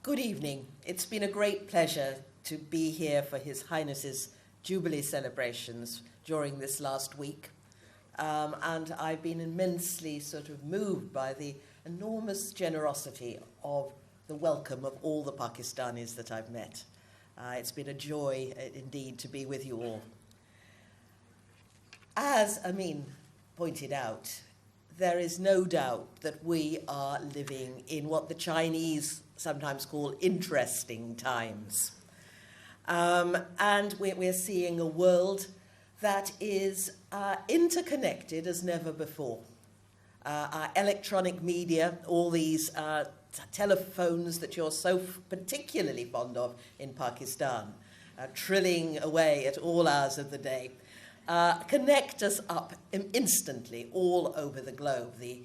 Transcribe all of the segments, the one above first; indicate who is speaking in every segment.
Speaker 1: Good evening. It's been a great pleasure to be here for His Highness's Jubilee celebrations during this last week. And I've been immensely sort of moved by the enormous generosity of the welcome of all the Pakistanis that I've met. It's been a joy indeed to be with you all. As Amin pointed out, there is no doubt that we are living in what the Chinese sometimes call interesting times. And we're seeing a world that is interconnected as never before. Our electronic media, all these telephones that you're so particularly fond of in Pakistan, trilling away at all hours of the day, connect us up instantly all over the globe. The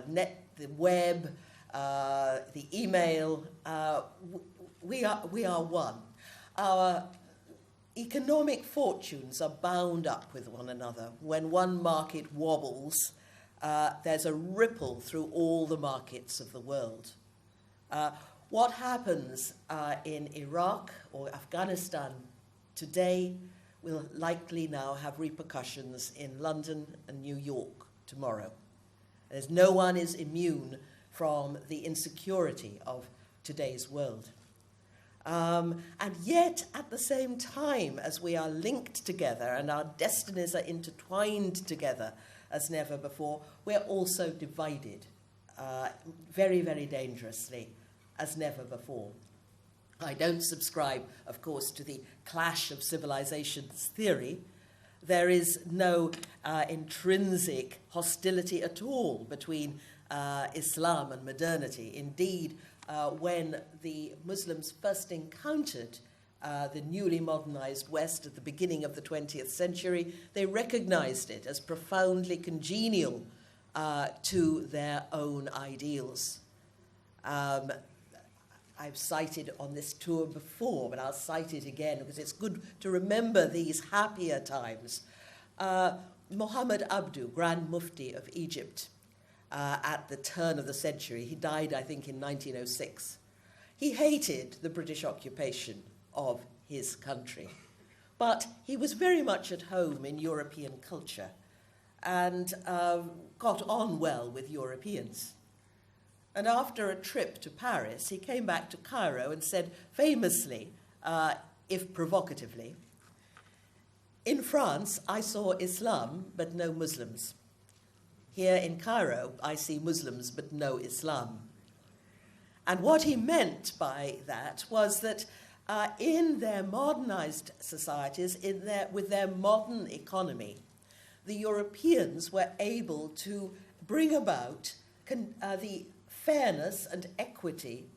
Speaker 1: net, the web, the email, we are one. Our economic fortunes are bound up with one another. When one market wobbles, there's a ripple through all the markets of the world. What happens in Iraq or Afghanistan today will likely now have repercussions in London and New York tomorrow. There's no one is immune from the insecurity of today's world. And yet, at the same time, as we are linked together and our destinies are intertwined together as never before, we're also divided very, very dangerously as never before. I don't subscribe, of course, to the clash of civilizations theory. There is no intrinsic hostility at all between Islam and modernity. Indeed, when the Muslims first encountered the newly modernized West at the beginning of the 20th century, they recognized it as profoundly congenial to their own ideals. I've cited on this tour before, but I'll cite it again because it's good to remember these happier times. Muhammad Abdu, Grand Mufti of Egypt, at the turn of the century, he died, I think, in 1906. He hated the British occupation of his country, but he was very much at home in European culture and got on well with Europeans. And after a trip to Paris, he came back to Cairo and said famously, if provocatively, "In France, I saw Islam, but no Muslims. Here in Cairo, I see Muslims, but no Islam." And what he meant by that was that in their modernized societies, with their modern economy, the Europeans were able to bring about the fairness and equity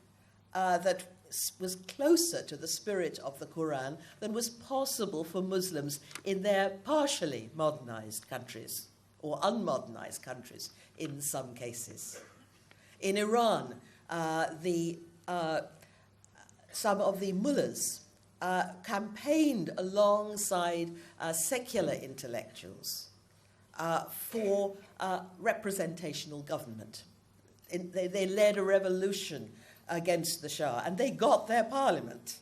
Speaker 1: that was closer to the spirit of the Quran than was possible for Muslims in their partially modernized countries or unmodernized countries in some cases. In Iran, some of the mullahs campaigned alongside secular intellectuals for representational government. They led a revolution against the Shah, and they got their parliament.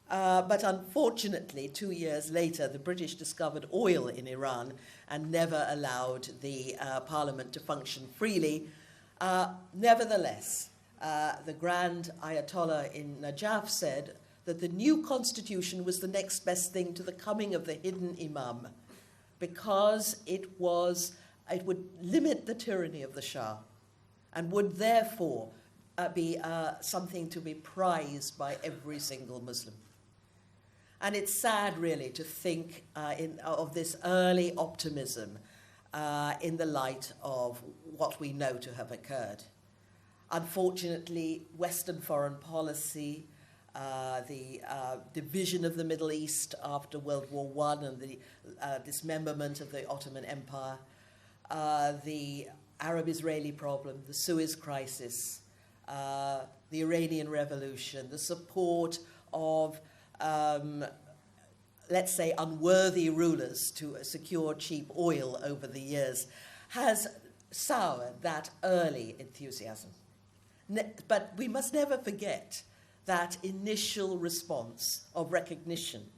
Speaker 1: But unfortunately, 2 years later, the British discovered oil in Iran and never allowed the parliament to function freely. Nevertheless, the Grand Ayatollah in Najaf said that the new constitution was the next best thing to the coming of the hidden imam, because it would limit the tyranny of the Shah and would therefore be something to be prized by every single Muslim. And it's sad, really, to think of this early optimism in the light of what we know to have occurred. Unfortunately, Western foreign policy, the division of the Middle East after World War I and the dismemberment of the Ottoman Empire, the Arab-Israeli problem, the Suez Crisis, the Iranian Revolution, the support of, let's say, unworthy rulers to secure cheap oil over the years, has soured that early enthusiasm. But we must never forget that initial response of recognition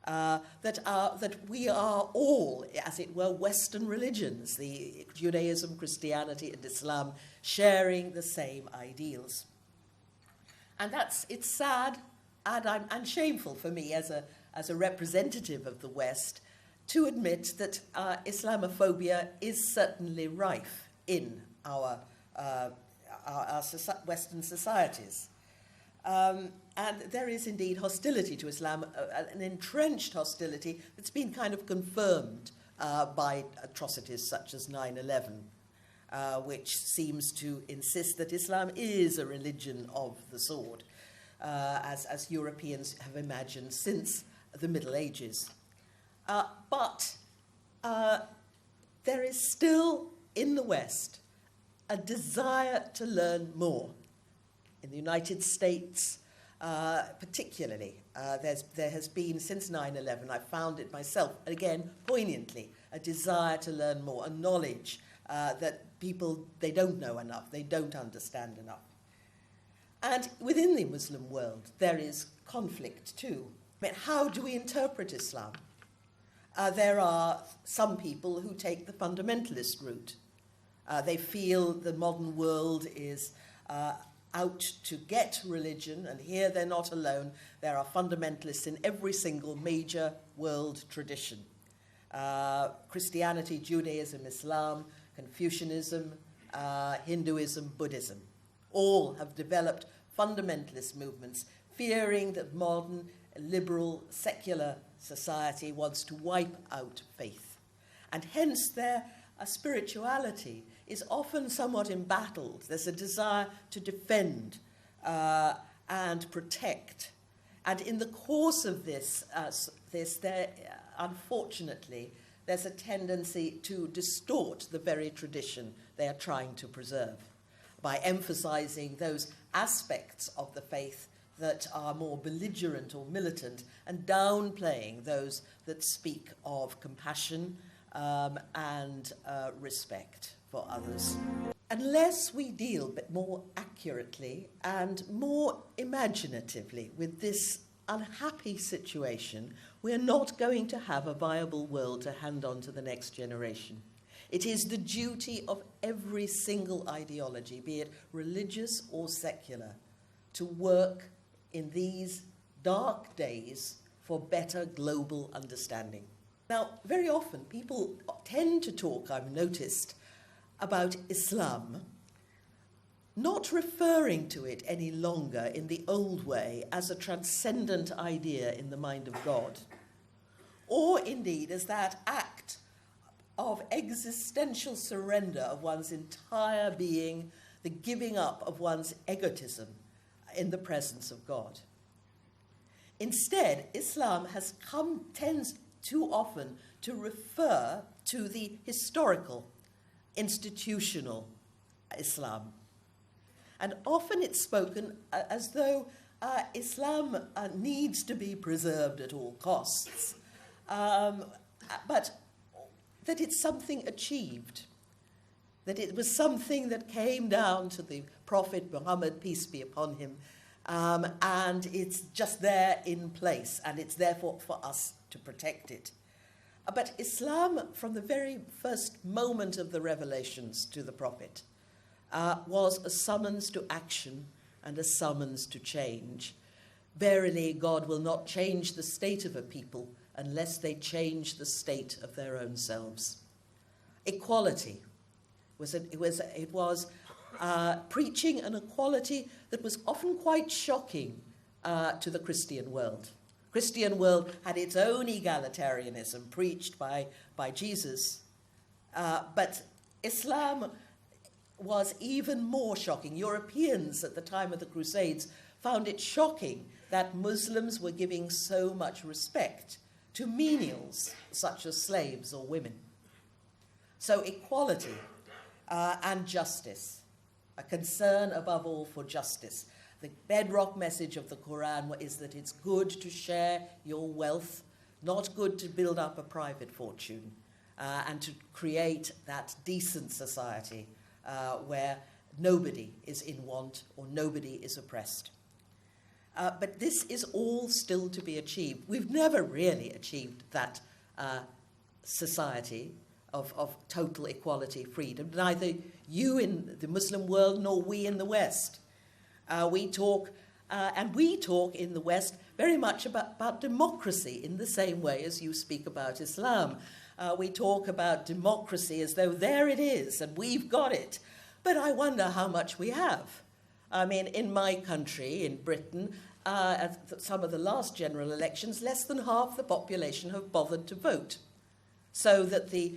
Speaker 1: that we are all, as it were, Western religions, the Judaism, Christianity, and Islam, sharing the same ideals. And it's sad and shameful for me as a representative of the West to admit that Islamophobia is certainly rife in our Western societies. And there is indeed hostility to Islam, an entrenched hostility that's been kind of confirmed by atrocities such as 9/11, which seems to insist that Islam is a religion of the sword, as Europeans have imagined since the Middle Ages. But there is still, in the West, a desire to learn more. In the United States, particularly, there has been, since 9/11, I found it myself, again, poignantly, a desire to learn more, a knowledge that people, they don't know enough, they don't understand enough. And within the Muslim world, there is conflict too. I mean, how do we interpret Islam? There are some people who take the fundamentalist route. They feel the modern world is out to get religion, and here they're not alone. There are fundamentalists in every single major world tradition. Christianity, Judaism, Islam, Confucianism, Hinduism, Buddhism. All have developed fundamentalist movements, fearing that modern, liberal, secular society wants to wipe out faith. And hence their spirituality is often somewhat embattled. There's a desire to defend and protect. And in the course of this, unfortunately, there's a tendency to distort the very tradition they are trying to preserve by emphasizing those aspects of the faith that are more belligerent or militant and downplaying those that speak of compassion and respect for others. Unless we deal a bit more accurately and more imaginatively with this unhappy situation, we are not going to have a viable world to hand on to the next generation. It is the duty of every single ideology, be it religious or secular, to work in these dark days for better global understanding. Now, very often people tend to talk, I've noticed, about Islam, not referring to it any longer in the old way as a transcendent idea in the mind of God, or indeed as that act of existential surrender of one's entire being, the giving up of one's egotism in the presence of God. Instead, Islam tends too often to refer to the historical, institutional Islam. And often it's spoken as though Islam needs to be preserved at all costs, but that it's something achieved, that it was something that came down to the Prophet Muhammad, peace be upon him, and it's just there in place, and it's therefore for us to protect it. But Islam, from the very first moment of the revelations to the Prophet, was a summons to action and a summons to change. Verily, God will not change the state of a people unless they change the state of their own selves. Equality it was preaching an equality that was often quite shocking to the Christian world. Christian world had its own egalitarianism preached by Jesus, but Islam was even more shocking. Europeans at the time of the Crusades found it shocking that Muslims were giving so much respect to menials such as slaves or women. So equality and justice, a concern above all for justice. The bedrock message of the Quran is that it's good to share your wealth, not good to build up a private fortune, and to create that decent society where nobody is in want or nobody is oppressed. But this is all still to be achieved. We've never really achieved that society of total equality, freedom. Neither you in the Muslim world nor we in the West. We talk in the West very much about democracy in the same way as you speak about Islam. We talk about democracy as though there it is and we've got it. But I wonder how much we have. I mean, in my country, in Britain, at some of the last general elections, less than half the population have bothered to vote. So that the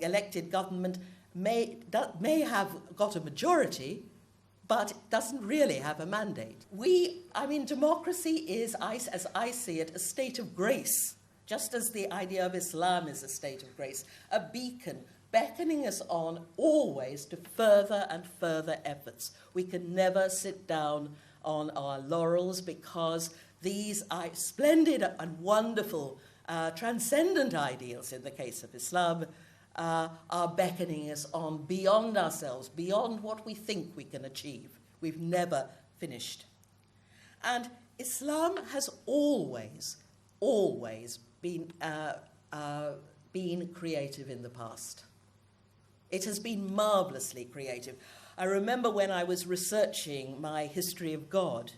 Speaker 1: elected government may have got a majority, but it doesn't really have a mandate. Democracy is, as I see it, a state of grace, just as the idea of Islam is a state of grace, a beacon beckoning us on always to further and further efforts. We can never sit down on our laurels because these splendid and wonderful transcendent ideals in the case of Islam are beckoning us on beyond ourselves, beyond what we think we can achieve. We've never finished. And Islam has always been creative in the past. It has been marvelously creative. I remember when I was researching my history of God,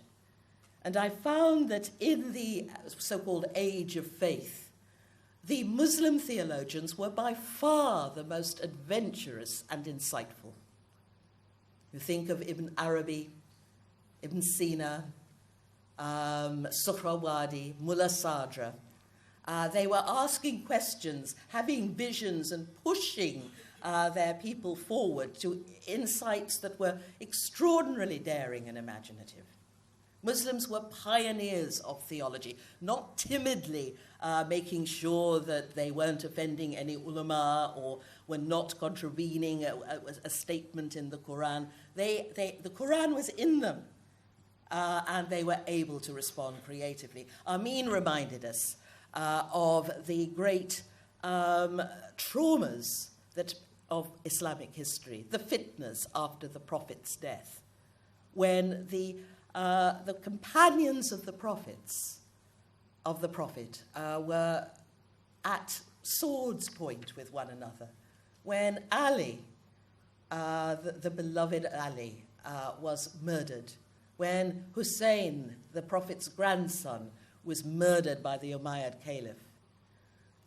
Speaker 1: and I found that in the so-called Age of Faith, the Muslim theologians were by far the most adventurous and insightful. You think of Ibn Arabi, Ibn Sina, Suhrawadi, Mullah Sadra. They were asking questions, having visions, and pushing their people forward to insights that were extraordinarily daring and imaginative. Muslims were pioneers of theology, not timidly making sure that they weren't offending any ulama or were not contravening a statement in the Quran. The Quran was in them, and they were able to respond creatively. Amin reminded us of the great traumas of Islamic history, the fitnas after the Prophet's death, when the companions of the Prophet were at sword's point with one another. When Ali, the beloved Ali, was murdered. When Hussein, the Prophet's grandson, was murdered by the Umayyad Caliph.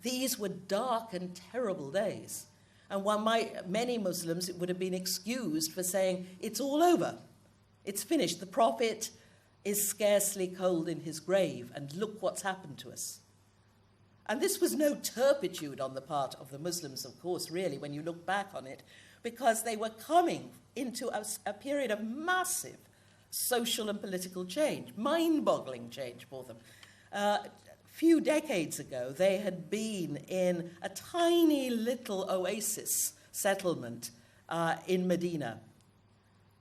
Speaker 1: These were dark and terrible days. And many Muslims, it would have been excused for saying, it's all over. It's finished. The Prophet is scarcely cold in his grave, and look what's happened to us. And this was no turpitude on the part of the Muslims, of course, really, when you look back on it, because they were coming into a period of massive social and political change, mind-boggling change for them. A few decades ago, they had been in a tiny little oasis settlement in Medina.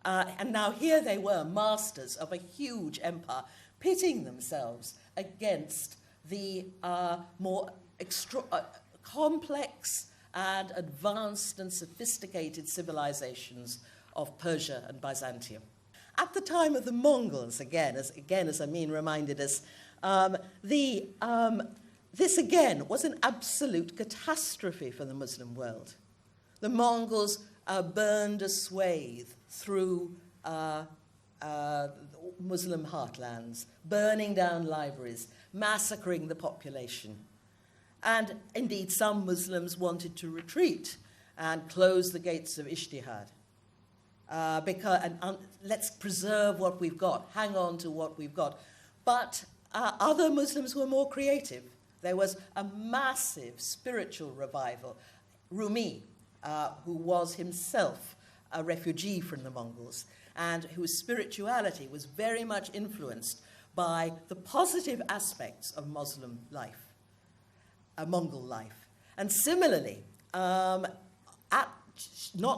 Speaker 1: And now here they were, masters of a huge empire, pitting themselves against the more complex and advanced and sophisticated civilizations of Persia and Byzantium. At the time of the Mongols, again as Amin reminded us, this again was an absolute catastrophe for the Muslim world. The Mongols burned a swathe through Muslim heartlands, burning down libraries, massacring the population. And indeed, some Muslims wanted to retreat and close the gates of ijtihad. Let's preserve what we've got, hang on to what we've got. But other Muslims were more creative. There was a massive spiritual revival. Rumi, who was himself a refugee from the Mongols, and whose spirituality was very much influenced by the positive aspects of Muslim life, Mongol life. And similarly, not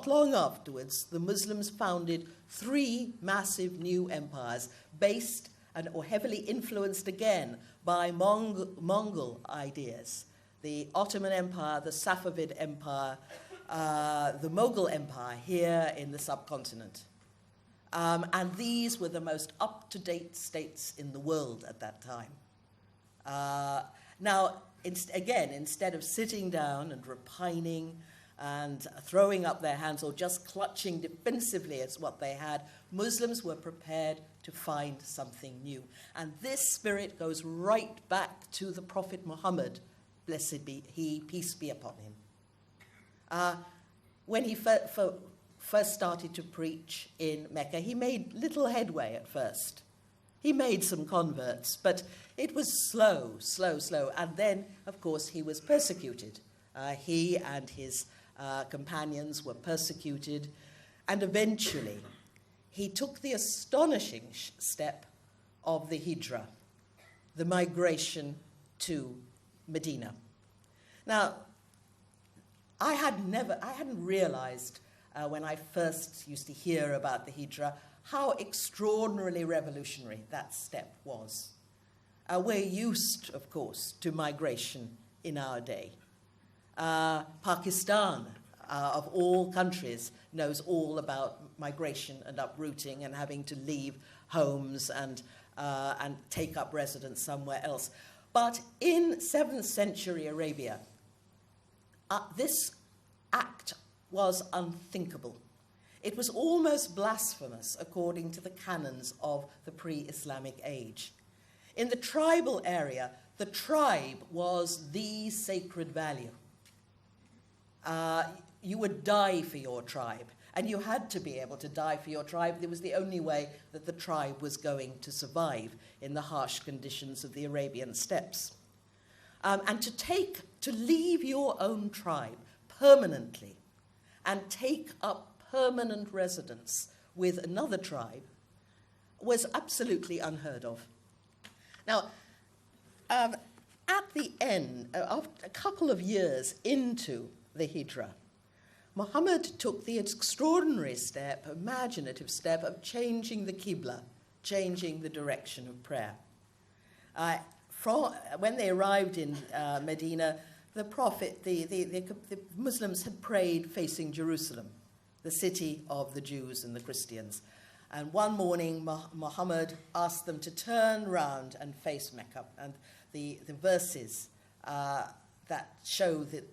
Speaker 1: long afterwards, the Muslims founded 3 massive new empires based or heavily influenced again by Mongol ideas. The Ottoman Empire, the Safavid Empire, the Mughal Empire here in the subcontinent. And these were the most up-to-date states in the world at that time. Now, instead of sitting down and repining and throwing up their hands or just clutching defensively at what they had, Muslims were prepared to find something new. And this spirit goes right back to the Prophet Muhammad, blessed be he, peace be upon him. When he first started to preach in Mecca, he made little headway at first. He made some converts, but it was slow. And then, of course, he was persecuted. He and his companions were persecuted, and eventually he took the astonishing step of the hijrah, the migration to Medina. Now, I hadn't realized when I first used to hear about the hijrah how extraordinarily revolutionary that step was. We're used, of course, to migration in our day. Pakistan, of all countries, knows all about migration and uprooting and having to leave homes and take up residence somewhere else. But in 7th century Arabia, this act was unthinkable. It was almost blasphemous according to the canons of the pre-Islamic age. In the tribal area, the tribe was the sacred value. You would die for your tribe, and you had to be able to die for your tribe. It was the only way that the tribe was going to survive in the harsh conditions of the Arabian steppes. And to leave your own tribe permanently and take up permanent residence with another tribe was absolutely unheard of. Now, at the end, of a couple of years into the hijrah, Muhammad took the extraordinary step, imaginative step, of changing the qibla, changing the direction of prayer. When they arrived in Medina, the Prophet, the Muslims had prayed facing Jerusalem, the city of the Jews and the Christians. And one morning, Muhammad asked them to turn round and face Mecca. And the verses that show that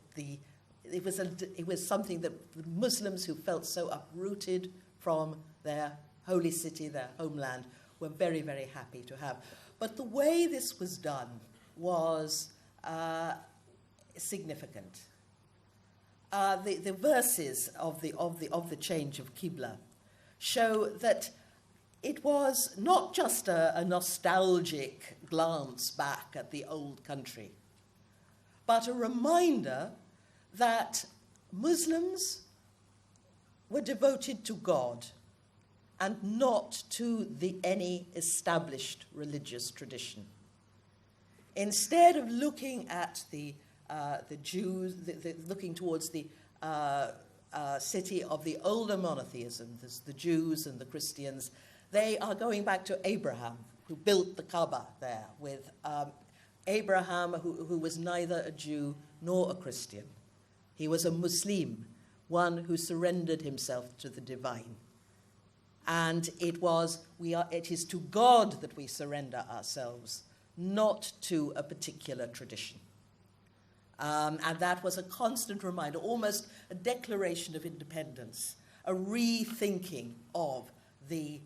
Speaker 1: it was something that the Muslims who felt so uprooted from their holy city, their homeland, were very, very happy to have. But the way this was done was significant. The verses of the change of Qibla show that it was not just a nostalgic glance back at the old country, but a reminder that Muslims were devoted to God and not to any established religious tradition. Instead of looking at the Jews, looking towards the city of the older monotheism, the Jews and the Christians, they are going back to Abraham, who built the Kaaba there, with Abraham, who was neither a Jew nor a Christian. He was a Muslim, one who surrendered himself to the divine. And it is to God that we surrender ourselves, not to a particular tradition. And that was a constant reminder, almost a declaration of independence, a rethinking of the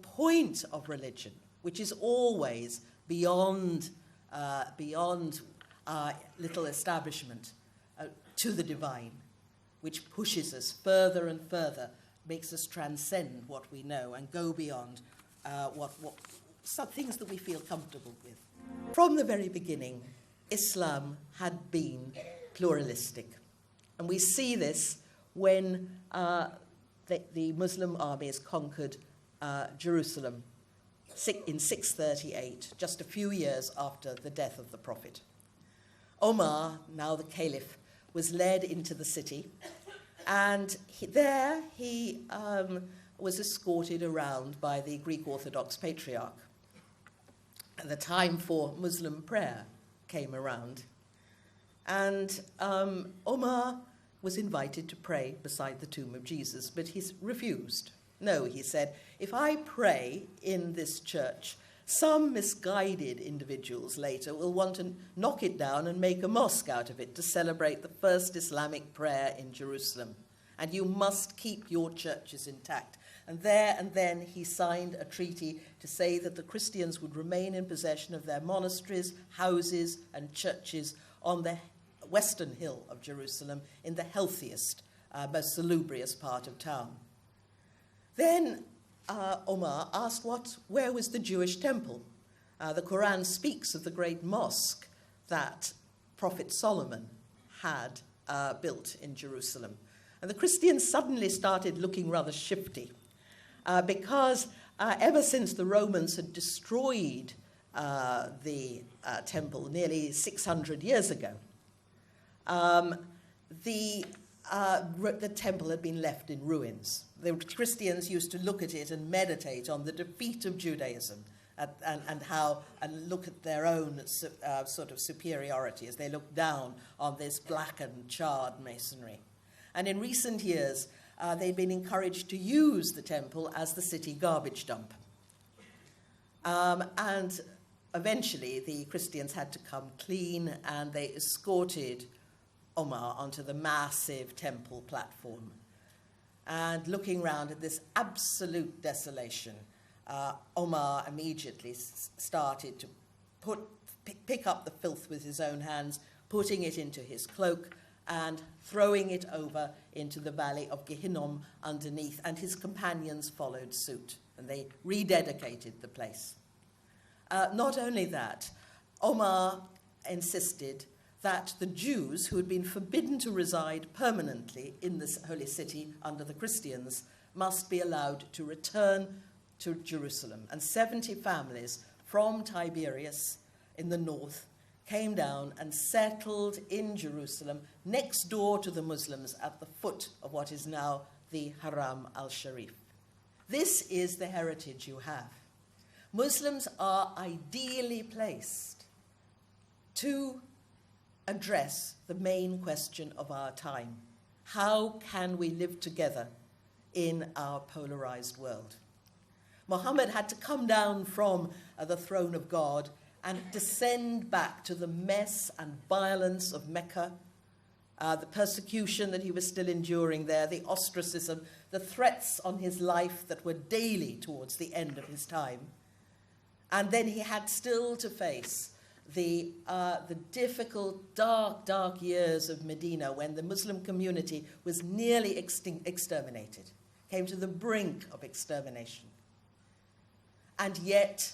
Speaker 1: point of religion, which is always beyond our little establishment, to the divine, which pushes us further and further, makes us transcend what we know and go beyond some things that we feel comfortable with. From the very beginning, Islam had been pluralistic. And we see this when the Muslim armies conquered Jerusalem in 638, just a few years after the death of the Prophet. Omar, now the Caliph, was led into the city, and he was escorted around by the Greek Orthodox Patriarch. The time for Muslim prayer came around, and Omar was invited to pray beside the tomb of Jesus, but he refused. No, he said, if I pray in this church, some misguided individuals later will want to knock it down and make a mosque out of it to celebrate the first Islamic prayer in Jerusalem. And you must keep your churches intact. And there and then he signed a treaty to say that the Christians would remain in possession of their monasteries, houses, and churches on the western hill of Jerusalem in the healthiest, most salubrious part of town. Then Omar asked where was the Jewish temple? The Quran speaks of the great mosque that Prophet Solomon had built in Jerusalem. And the Christians suddenly started looking rather shifty because ever since the Romans had destroyed the temple nearly 600 years ago, the temple had been left in ruins. The Christians used to look at it and meditate on the defeat of Judaism and look at their own sort of superiority as they looked down on this blackened, charred masonry. And in recent years, they'd been encouraged to use the temple as the city garbage dump. And eventually, the Christians had to come clean, and they escorted Omar onto the massive temple platform. And looking round at this absolute desolation, Omar immediately started to pick up the filth with his own hands, putting it into his cloak, and throwing it over into the valley of Gehinnom underneath, and his companions followed suit, and they rededicated the place. Not only that, Omar insisted that the Jews who had been forbidden to reside permanently in this holy city under the Christians must be allowed to return to Jerusalem. And 70 families from Tiberias in the north came down and settled in Jerusalem next door to the Muslims at the foot of what is now the Haram al-Sharif. This is the heritage you have. Muslims are ideally placed to address the main question of our time. How can we live together in our polarized world? Muhammad had to come down from the throne of God and descend back to the mess and violence of Mecca, the persecution that he was still enduring there, the ostracism, the threats on his life that were daily towards the end of his time. And then he had still to face the difficult, dark years of Medina when the Muslim community was nearly exterminated, came to the brink of extermination. And yet,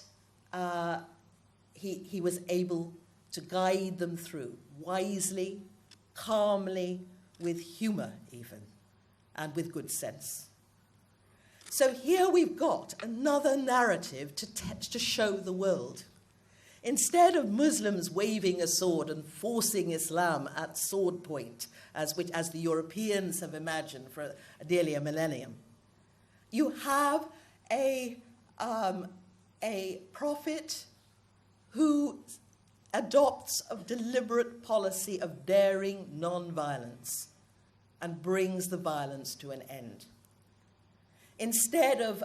Speaker 1: he was able to guide them through wisely, calmly, with humor even, and with good sense. So here we've got another narrative to show the world. Instead of Muslims waving a sword and forcing Islam at sword point, as the Europeans have imagined for nearly a millennium, you have a prophet who adopts a deliberate policy of daring non-violence and brings the violence to an end. Instead of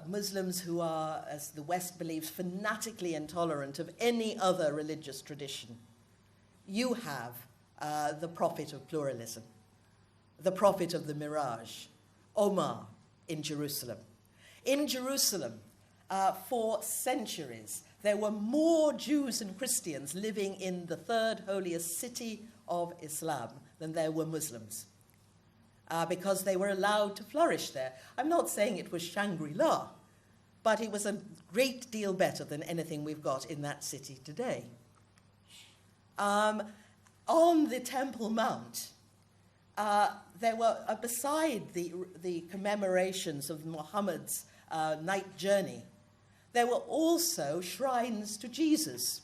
Speaker 1: Muslims who are, as the West believes, fanatically intolerant of any other religious tradition, you have the prophet of pluralism, the prophet of the mirage, Omar, in Jerusalem. In Jerusalem, for centuries, there were more Jews and Christians living in the third holiest city of Islam than there were Muslims, because they were allowed to flourish there. I'm not saying it was Shangri-La, but it was a great deal better than anything we've got in that city today. On the Temple Mount, there were, beside the commemorations of Muhammad's night journey, there were also shrines to Jesus,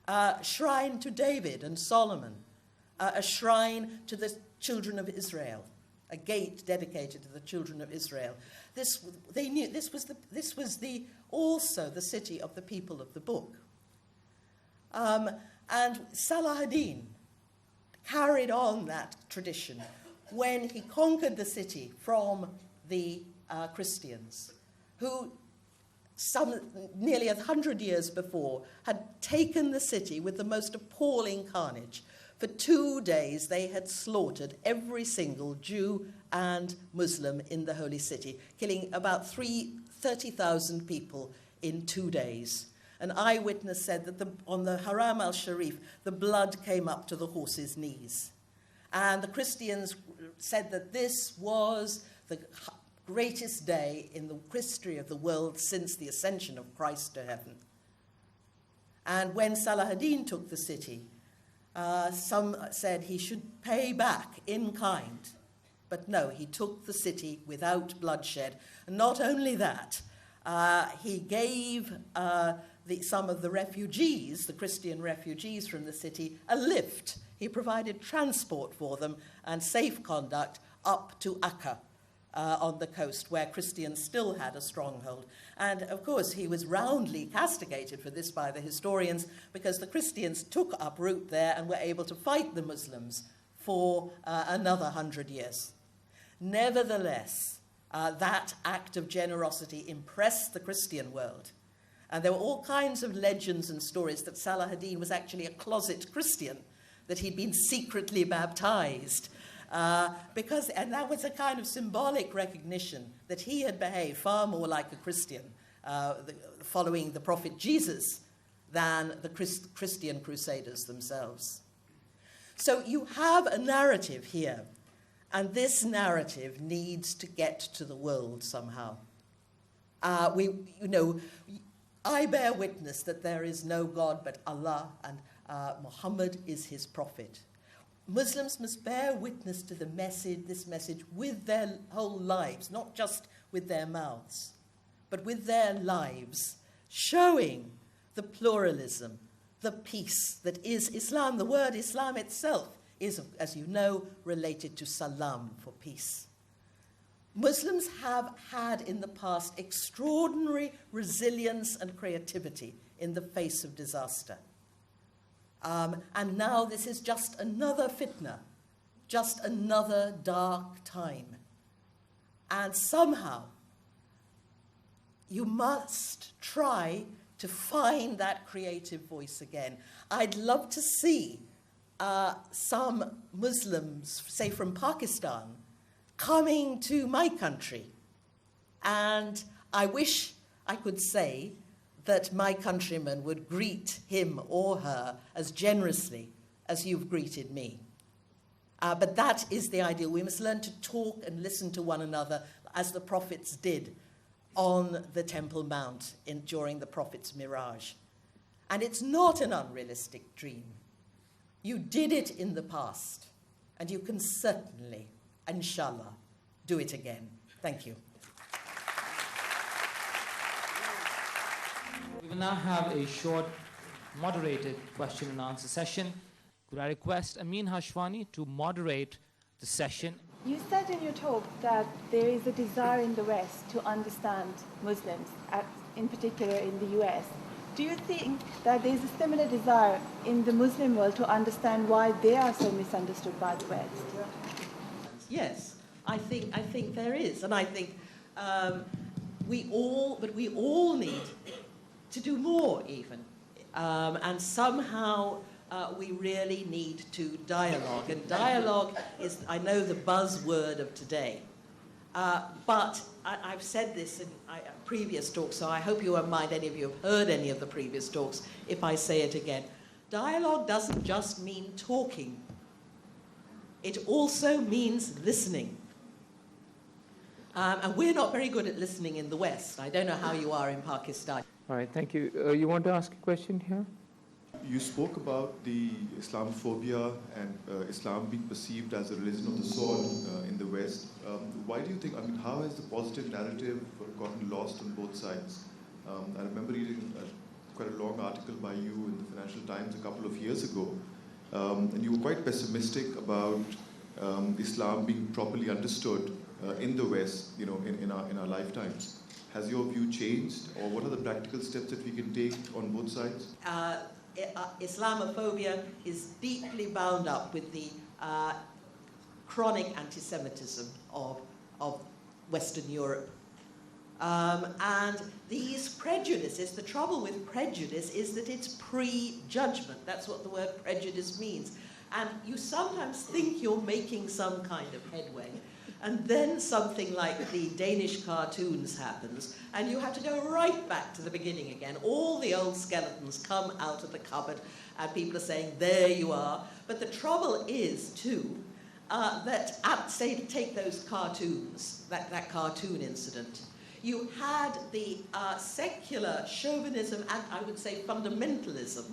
Speaker 1: a shrine to David and Solomon, a shrine to the children of Israel, a gate dedicated to the children of Israel. They knew this was also the city of the people of the book. And Salah ad-Din carried on that tradition when he conquered the city from the Christians, who nearly 100 years before had taken the city with the most appalling carnage. For 2 days they had slaughtered every single Jew and Muslim in the holy city, killing about 30,000 people in 2 days. An eyewitness said that on the Haram al-Sharif, the blood came up to the horses' knees. And the Christians said that this was the greatest day in the history of the world since the ascension of Christ to heaven. And when Salah ad-Din took the city, some said he should pay back in kind. But no, he took the city without bloodshed. And not only that, he gave some of the refugees, the Christian refugees from the city, a lift. He provided transport for them and safe conduct up to Akka on the coast, where Christians still had a stronghold. And, of course, he was roundly castigated for this by the historians, because the Christians took up root there and were able to fight the Muslims for another 100 years. Nevertheless, that act of generosity impressed the Christian world. And there were all kinds of legends and stories that Salah ad-Din was actually a closet Christian, that he'd been secretly baptized, and that was a kind of symbolic recognition that he had behaved far more like a Christian, following the prophet Jesus, than the Christian crusaders themselves. So you have a narrative here, and this narrative needs to get to the world somehow. I bear witness that there is no God but Allah, and Muhammad is his prophet. Muslims must bear witness to this message with their whole lives, not just with their mouths, but with their lives, showing the pluralism, the peace that is Islam. The word Islam itself is, as you know, related to salam, for peace. Muslims have had in the past extraordinary resilience and creativity in the face of disaster. And now this is just another fitna, just another dark time. And somehow you must try to find that creative voice again. I'd love to see some Muslims, say from Pakistan, coming to my country. And I wish I could say that my countrymen would greet him or her as generously as you've greeted me. But that is the ideal. We must learn to talk and listen to one another as the prophets did on the Temple Mount during the prophet's mirage. And it's not an unrealistic dream. You did it in the past, and you can certainly, inshallah, do it again. Thank you.
Speaker 2: We will now have a short, moderated question and answer session. Could I request Amin Hashwani to moderate the session?
Speaker 3: You said in your talk that there is a desire in the West to understand Muslims, in particular in the US. Do you think that there is a similar desire in the Muslim world to understand why they are so misunderstood by the West?
Speaker 1: Yes, I think there is, and I think we all need to do more even, and somehow we really need to dialogue. And dialogue is, I know, the buzzword of today. But I've said this in previous talks, so I hope you won't mind, any of you have heard any of the previous talks, if I say it again. Dialogue doesn't just mean talking. It also means listening. And we're not very good at listening in the West. I don't know how you are in Pakistan.
Speaker 4: All right, thank you. You want to ask a question here?
Speaker 5: You spoke about the Islamophobia and Islam being perceived as a religion of the sword in the West. Why do you think, how has the positive narrative gotten lost on both sides? I remember reading quite a long article by you in the Financial Times a couple of years ago, and you were quite pessimistic about Islam being properly understood in the West, in our lifetimes. Has your view changed, or what are the practical steps that we can take on both sides?
Speaker 1: Islamophobia is deeply bound up with the chronic anti-Semitism of Western Europe. And these prejudices, the trouble with prejudice is that it's pre-judgment. That's what the word prejudice means. And you sometimes think you're making some kind of headway, and then something like the Danish cartoons happens, and you have to go right back to the beginning again. All the old skeletons come out of the cupboard, and people are saying, there you are. But the trouble is, too, that, say, take those cartoons, that cartoon incident, you had the secular chauvinism and, I would say, fundamentalism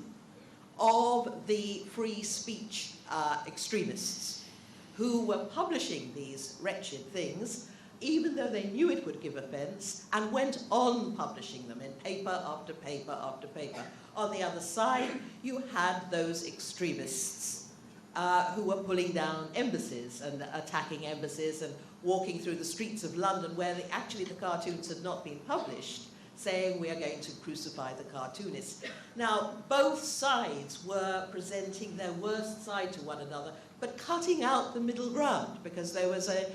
Speaker 1: of the free speech extremists who were publishing these wretched things, even though they knew it would give offense, and went on publishing them in paper after paper after paper. On the other side, you had those extremists who were pulling down embassies and attacking embassies and walking through the streets of London where actually the cartoons had not been published, saying we are going to crucify the cartoonists. Now, both sides were presenting their worst side to one another, but cutting out the middle ground, because there was a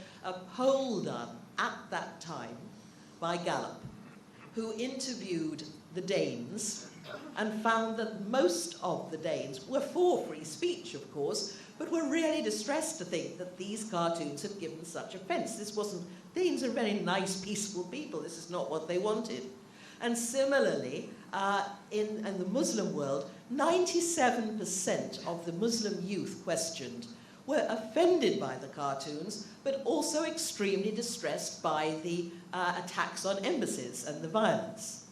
Speaker 1: poll done at that time by Gallup, who interviewed the Danes and found that most of the Danes were for free speech, of course, but were really distressed to think that these cartoons had given such offense. This wasn't, Danes are very nice, peaceful people. This is not what they wanted. And similarly, in the Muslim world, 97% of the Muslim youth questioned were offended by the cartoons, but also extremely distressed by the attacks on embassies and the violence.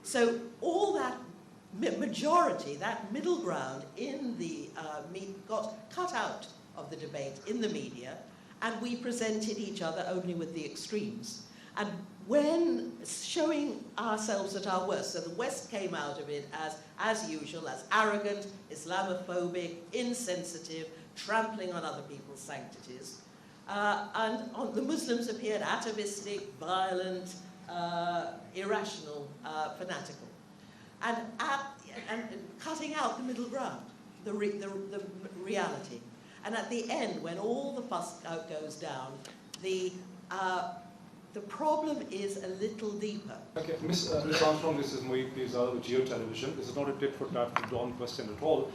Speaker 1: So all that majority, that middle ground in the got cut out of the debate in the media, and we presented each other only with the extremes. And when showing ourselves at our worst, so the West came out of it as usual, as arrogant, Islamophobic, insensitive, trampling on other people's sanctities. And the Muslims appeared atavistic, violent, irrational, fanatical. And cutting out the middle ground, the reality. And at the end, when all the fuss goes down, the problem is a little deeper.
Speaker 6: Okay, Ms. Armstrong, this is Mohit Pizal with Geo Television. This is not a tit for tat for Dawn question at all.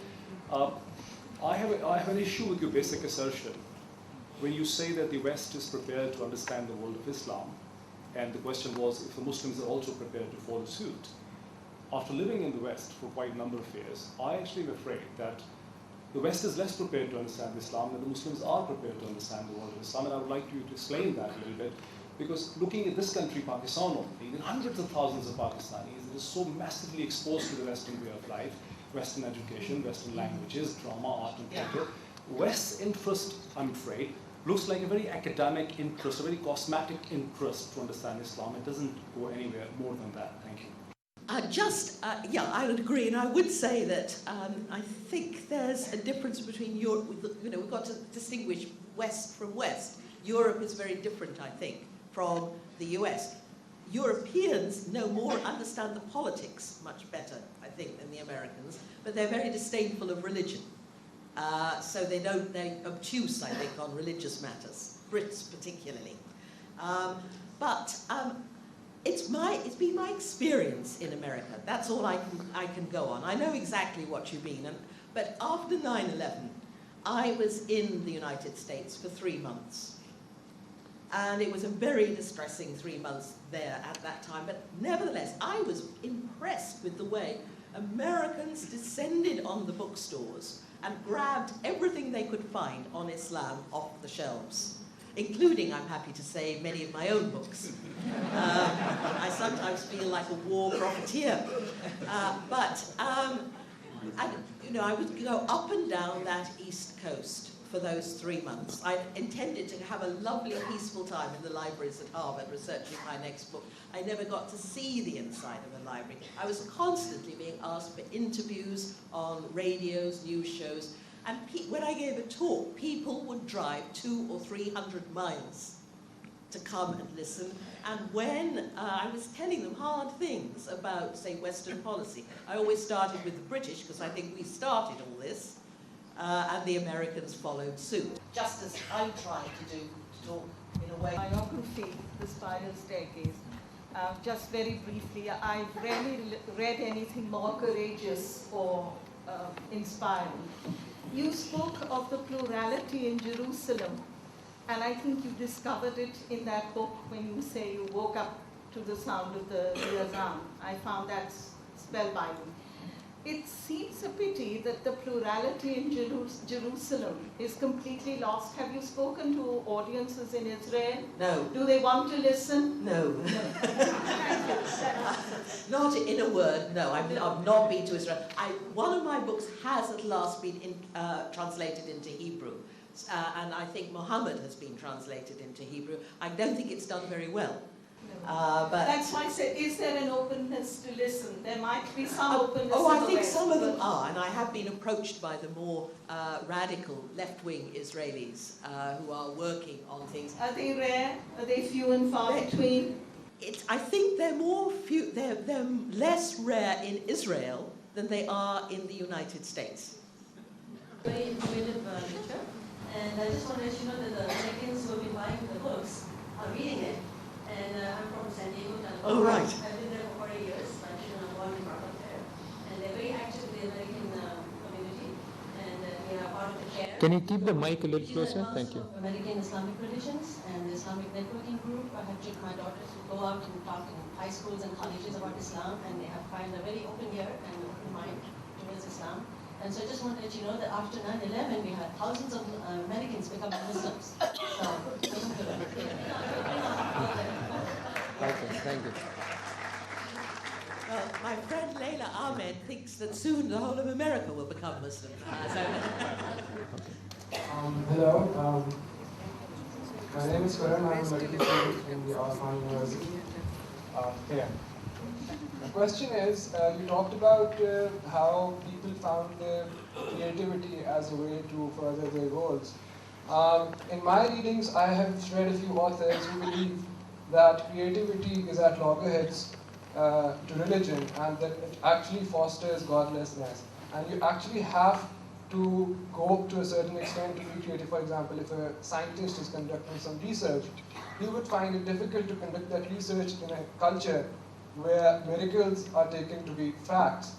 Speaker 6: I have an issue with your basic assertion when you say that the West is prepared to understand the world of Islam, and the question was if the Muslims are also prepared to follow suit. After living in the West for quite a number of years, I actually am afraid that the West is less prepared to understand Islam than the Muslims are prepared to understand the world of Islam, and I would like you to explain that a little bit. Because looking at this country, Pakistan only, there are hundreds of thousands of Pakistanis that are so massively exposed to the Western way of life, Western education, Western languages, drama, art, and theatre. West's interest, I'm afraid, looks like a very academic interest, a very cosmetic interest to understand Islam. It doesn't go anywhere more than that. Thank you.
Speaker 1: Yeah, I would agree, and I would say that I think there's a difference between Europe. We've got to distinguish West from West. Europe is very different, I think, from the US. Europeans understand the politics much better, I think, than the Americans, but they're very disdainful of religion. So they're obtuse, I think, on religious matters, Brits particularly. It's been my experience in America. That's all I can go on. I know exactly what you mean. But after 9/11, I was in the United States for 3 months. And it was a very distressing 3 months there at that time. But nevertheless, I was impressed with the way Americans descended on the bookstores and grabbed everything they could find on Islam off the shelves, including, I'm happy to say, many of my own books. I sometimes feel like a war profiteer. I would go up and down that East Coast for those 3 months. I intended to have a lovely, peaceful time in the libraries at Harvard researching my next book. I never got to see the inside of a library. I was constantly being asked for interviews on radios, news shows, and when I gave a talk, people would drive 200 or 300 miles to come and listen. And when I was telling them hard things about, say, Western policy, I always started with the British, because I think we started all this, and the Americans followed suit. Just as I tried to do, to talk in a way.
Speaker 7: Biography, The Spiral Staircase. Just very briefly, I've rarely read anything more courageous or inspiring. You spoke of the plurality in Jerusalem, and I think you discovered it in that book when you say you woke up to the sound of the azan. I found that spellbinding. It seems a pity that the plurality in Jerusalem is completely lost. Have you spoken to audiences in Israel?
Speaker 1: No.
Speaker 7: Do they want to listen?
Speaker 1: No. Not in a word, no. I've not been to Israel. One of my books has at last been translated into Hebrew. And I think Muhammad has been translated into Hebrew. I don't think it's done very well. But
Speaker 7: that's why I said, is there an openness to listen? There might be some openness.
Speaker 1: Oh, I think some of them are, and I have been approached by the more radical left-wing Israelis who are working on things.
Speaker 7: Are they rare? Are they few and far between?
Speaker 1: I think they're less rare in Israel than they are in the United States.
Speaker 8: Very innovative literature, and I just want to let you know that the Americans who have been buying the books are reading it. And I'm from San Diego, California.
Speaker 1: Oh, right.
Speaker 8: I've been there for 40 years. My children are born and brought up there. And they're very active in the American community. And they are part of the CARE.
Speaker 4: Can you keep the mic a little closer? Thank you.
Speaker 8: American Islamic Religions and the Islamic Networking Group. I have taken my daughters to go out and talk in high schools and colleges about Islam. And they have found a very open ear and open mind towards Islam. And so I just want to let you know that after 9/11, we had thousands of Americans become Muslims. So,
Speaker 4: Thank you.
Speaker 1: Well, my friend Leila Ahmed thinks that soon the whole of America will become Muslim.
Speaker 9: Hello. My name is Karim. I'm a medical student in the Armstrong University. Here. The question is, you talked about how people found creativity as a way to further their goals. In my readings, I have read a few authors who believe that creativity is at loggerheads to religion, and that it actually fosters godlessness. And you actually have to go to a certain extent to be creative. For example, if a scientist is conducting some research, he would find it difficult to conduct that research in a culture where miracles are taken to be facts.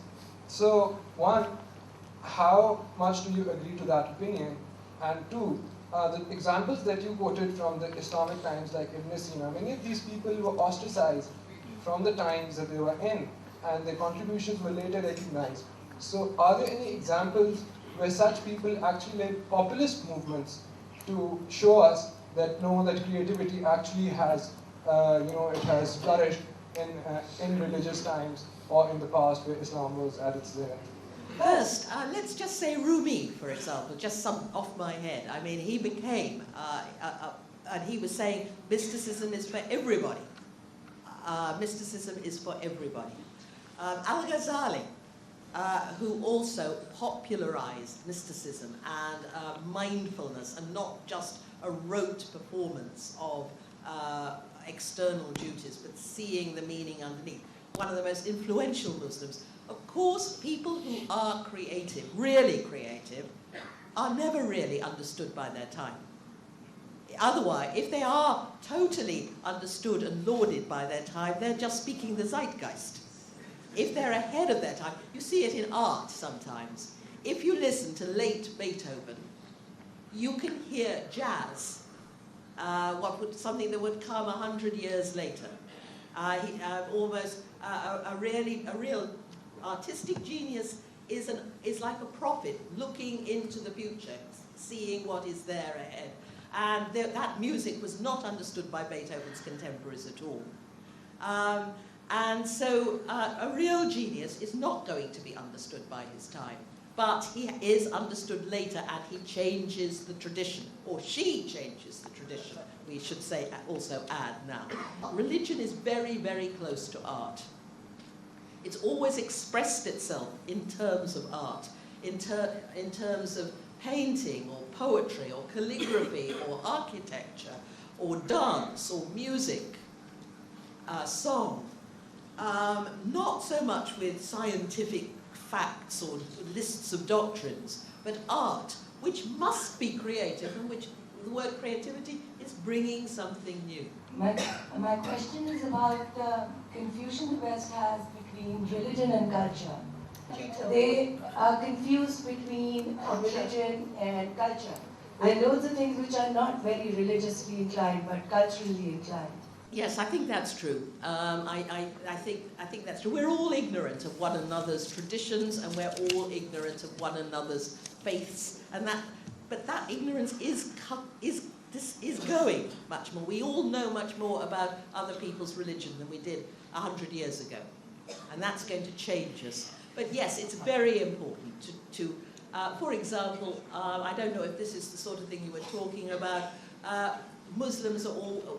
Speaker 9: So, one, how much do you agree to that opinion? And two, the examples that you quoted from the Islamic times, like Ibn Sina, many of these people were ostracized from the times that they were in, and their contributions were later recognized. So, are there any examples where such people actually led populist movements to show us that no, that creativity actually has, it has flourished in religious times or in the past where Islam was at its zenith?
Speaker 1: First, let's just say Rumi, for example, just some off my head. I mean, he became, and he was saying, mysticism is for everybody. Mysticism is for everybody. Al-Ghazali, who also popularized mysticism and mindfulness, and not just a rote performance of external duties, but seeing the meaning underneath. One of the most influential Muslims. Of course, people who are creative, really creative, are never really understood by their time. Otherwise, if they are totally understood and lauded by their time, they're just speaking the zeitgeist. If they're ahead of their time, you see it in art sometimes. If you listen to late Beethoven, you can hear jazz, something that would come 100 years later. Almost a real artistic genius is like a prophet looking into the future, seeing what is there ahead. And that music was not understood by Beethoven's contemporaries at all. And so a real genius is not going to be understood by his time, but he is understood later, and he changes the tradition, or she changes the tradition, we should say, also add now. Religion is very, very close to art. It's always expressed itself in terms of art, in terms of painting or poetry or calligraphy or architecture or dance, or music, song. Not so much with scientific facts or lists of doctrines, but art, which must be creative, and which the word creativity is bringing something new.
Speaker 10: My question is about the confusion the West has between religion and culture. They are confused between religion and culture. There are loads of things which are not very religiously inclined, but culturally inclined.
Speaker 1: Yes, I think that's true. I think that's true. We're all ignorant of one another's traditions, and we're all ignorant of one another's faiths, but that ignorance is going much more. We all know much more about other people's religion than we did 100 years ago, and that's going to change us. But yes, it's very important to for example, I don't know if this is the sort of thing you were talking about. Muslims are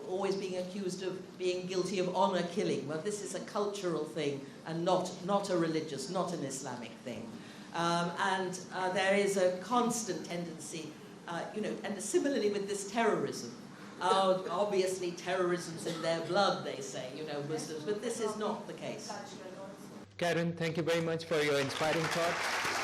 Speaker 1: always being accused of being guilty of honor killing. Well, this is a cultural thing and not a religious, not an Islamic thing. And there is a constant tendency, and similarly with this terrorism. Obviously, terrorism's in their blood, they say, Muslims, but this is not the case.
Speaker 4: Karim, thank you very much for your inspiring thoughts.